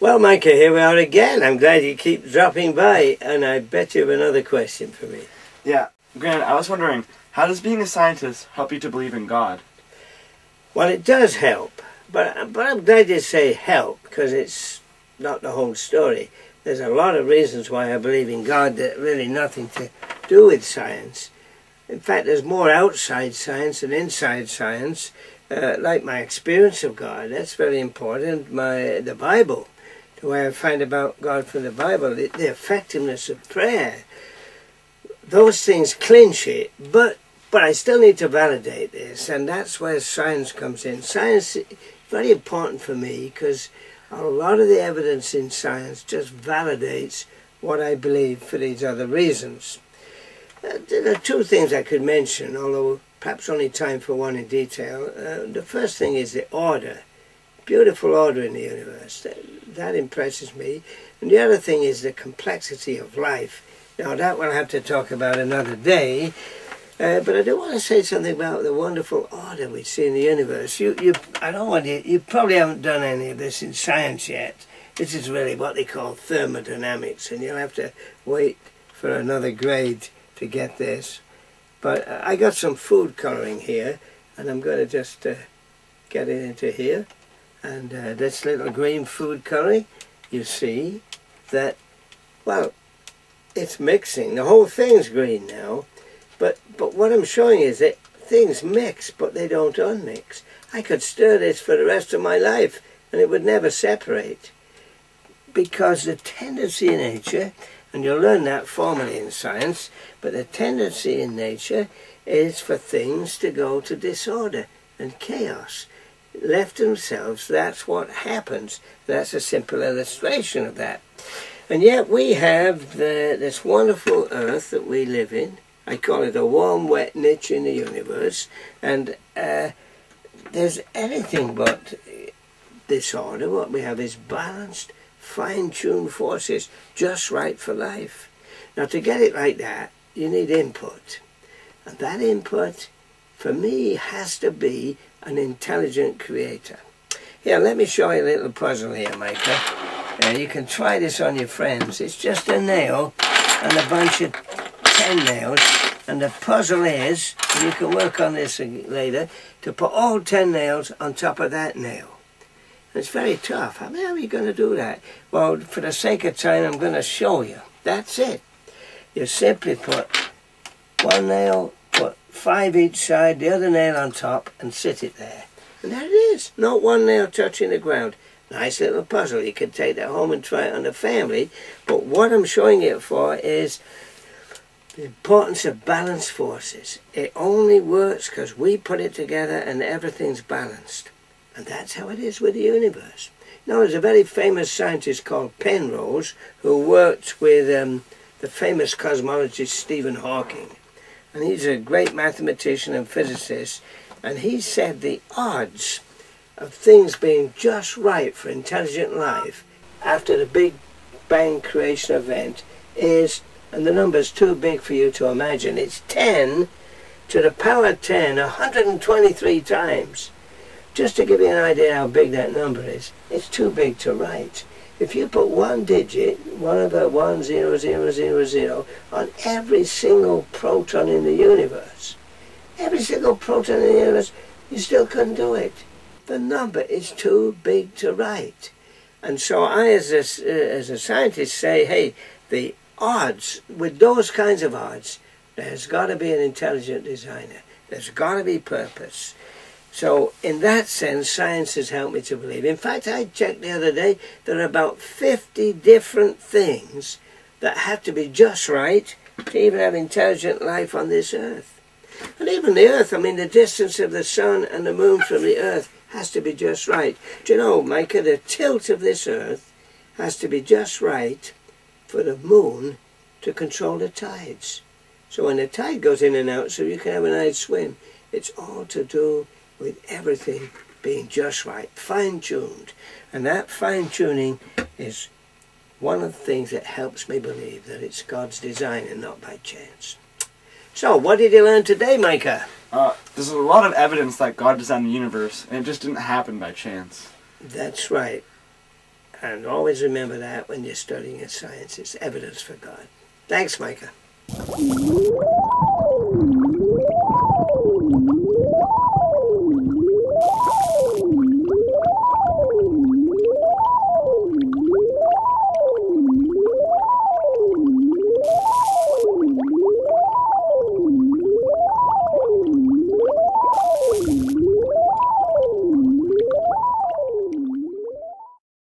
Well, Micah, here we are again. I'm glad you keep dropping by, and I bet you have another question for me. Yeah, Grant, I was wondering, how does being a scientist help you to believe in God? Well, it does help, but I'm glad you say help, because it's not the whole story. There's a lot of reasons why I believe in God that really nothing to do with science. In fact, there's more outside science than inside science, like my experience of God. That's very important. The Bible, the way I find about God from the Bible, the effectiveness of prayer, those things clinch it, but I still need to validate this, and that's where science comes in. Science is very important for me because a lot of the evidence in science just validates what I believe for these other reasons. There are two things I could mention, although perhaps only time for one in detail. The first thing is the order. Beautiful order in the universe. That impresses me. And the other thing is the complexity of life. Now that we'll have to talk about another day. But I do want to say something about the wonderful order we see in the universe. You probably haven't done any of this in science yet. This is really what they call thermodynamics, and you'll have to wait for another grade to get this. But I got some food coloring here, and I'm going to just get it into here. And this little green food coloring, you see that, well, it's mixing. The whole thing's green now. But what I'm showing is that things mix, but they don't unmix. I could stir this for the rest of my life, and it would never separate. Because the tendency in nature, and you'll learn that formally in science, but the tendency in nature is for things to go to disorder and chaos. Left themselves, that's what happens. That's a simple illustration of that. And yet we have this wonderful earth that we live in. I call it a warm, wet niche in the universe. And there's anything but disorder. What we have is balanced, fine-tuned forces, just right for life. Now, to get it like that, you need input. And that input, for me, has to be an intelligent creator. Here, let me show you a little puzzle here, Micah. You can try this on your friends. It's just a nail and a bunch of 10 nails. And the puzzle is, and you can work on this later, to put all 10 nails on top of that nail. It's very tough. How are you going to do that? Well, for the sake of time, I'm going to show you. That's it. You simply put one nail, put 5 each side, the other nail on top, and sit it there. And there it is. Not one nail touching the ground. Nice little puzzle. You can take that home and try it on the family. But what I'm showing it for is the importance of balanced forces. It only works because we put it together and everything's balanced. And that's how it is with the universe. Now, there's a very famous scientist called Penrose who worked with the famous cosmologist Stephen Hawking. And he's a great mathematician and physicist. And he said the odds of things being just right for intelligent life after the Big Bang creation event is, and the number's too big for you to imagine, it's 10 to the power 10, 123 times. Just to give you an idea how big that number is, it's too big to write. If you put one digit, 1/1000, on every single proton in the universe, every single proton in the universe, you still couldn't do it. The number is too big to write. And so I, as a scientist, say, hey, the odds, with those kinds of odds, there's got to be an intelligent designer. There's got to be purpose. So in that sense, science has helped me to believe. In fact, I checked the other day, there are about 50 different things that have to be just right to even have intelligent life on this earth. And even the earth, I mean, the distance of the sun and the moon from the earth has to be just right. Do you know, Micah, the tilt of this earth has to be just right for the moon to control the tides. So when the tide goes in and out, so you can have a nice swim, it's all to do with everything being just right, fine-tuned. And that fine-tuning is one of the things that helps me believe that it's God's design and not by chance. So, what did you learn today, Micah? There's a lot of evidence that God designed the universe, and it just didn't happen by chance. That's right. And always remember that when you're studying science. It's evidence for God. Thanks, Micah.